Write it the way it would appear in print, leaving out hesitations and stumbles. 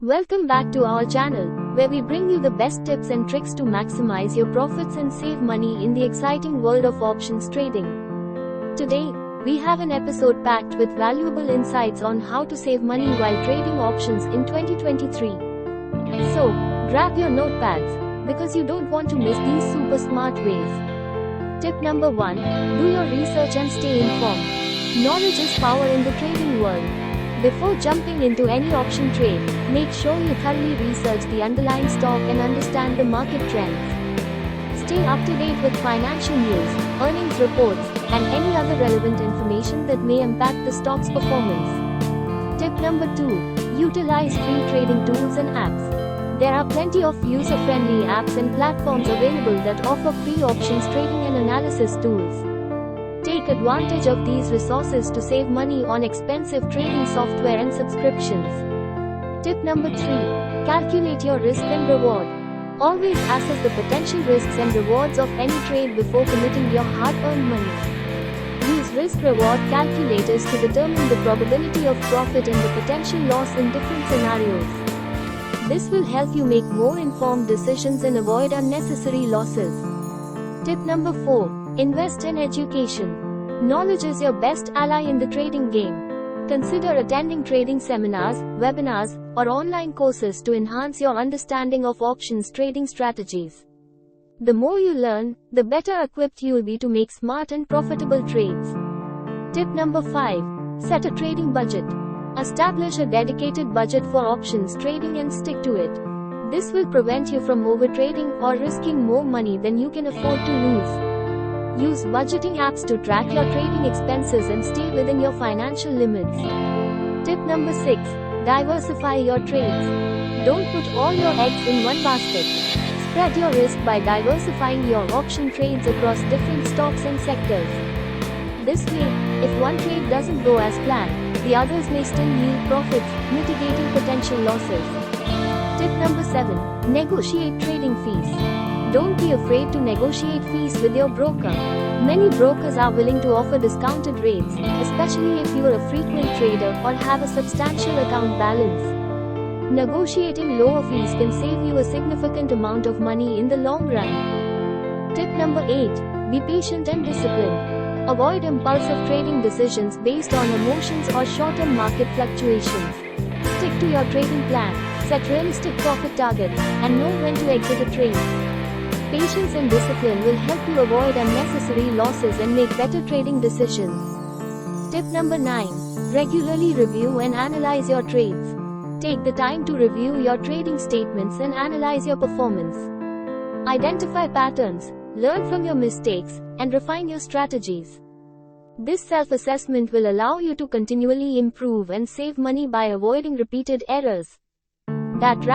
Welcome back to our channel, where we bring you the best tips and tricks to maximize your profits and save money in the exciting world of options trading. Today, we have an episode packed with valuable insights on how to save money while trading options in 2023. So, grab your notepads, because you don't want to miss these super smart ways. Tip number 1, do your research and stay informed. Knowledge is power in the trading world. Before jumping into any option trade, make sure you thoroughly research the underlying stock and understand the market trends. Stay up to date with financial news, earnings reports, and any other relevant information that may impact the stock's performance. Tip number 2, utilize free trading tools and apps. There are plenty of user-friendly apps and platforms available that offer free options trading and analysis tools. Take advantage of these resources to save money on expensive trading software and subscriptions. Tip number 3, calculate your risk and reward. Always assess the potential risks and rewards of any trade before committing your hard-earned money. Use risk-reward calculators to determine the probability of profit and the potential loss in different scenarios. This will help you make more informed decisions and avoid unnecessary losses. Tip number 4, invest in education. Knowledge is your best ally in the trading game. Consider attending trading seminars, webinars, or online courses to enhance your understanding of options trading strategies. The more you learn, the better equipped you will be to make smart and profitable trades. Tip number 5, set a trading budget. Establish a dedicated budget for options trading and stick to it. This will prevent you from overtrading or risking more money than you can afford to lose. Use budgeting apps to track your trading expenses and stay within your financial limits. Tip number 6, diversify your trades. Don't put all your eggs in one basket. Spread your risk by diversifying your option trades across different stocks and sectors. This way, if one trade doesn't go as planned, the others may still yield profits, mitigating potential losses. Tip number 7, negotiate trading fees. Don't be afraid to negotiate fees with your broker. Many brokers are willing to offer discounted rates, especially if you are a frequent trader or have a substantial account balance. Negotiating lower fees can save you a significant amount of money in the long run. Tip number 8, be patient and disciplined. Avoid impulsive trading decisions based on emotions or short-term market fluctuations. Stick to your trading plan, set realistic profit targets, and know when to exit a trade. Patience and discipline will help you avoid unnecessary losses and make better trading decisions. Tip number 9, regularly review and analyze your trades. Take the time to review your trading statements and analyze your performance. Identify patterns, learn from your mistakes, and refine your strategies. This self-assessment will allow you to continually improve and save money by avoiding repeated errors. That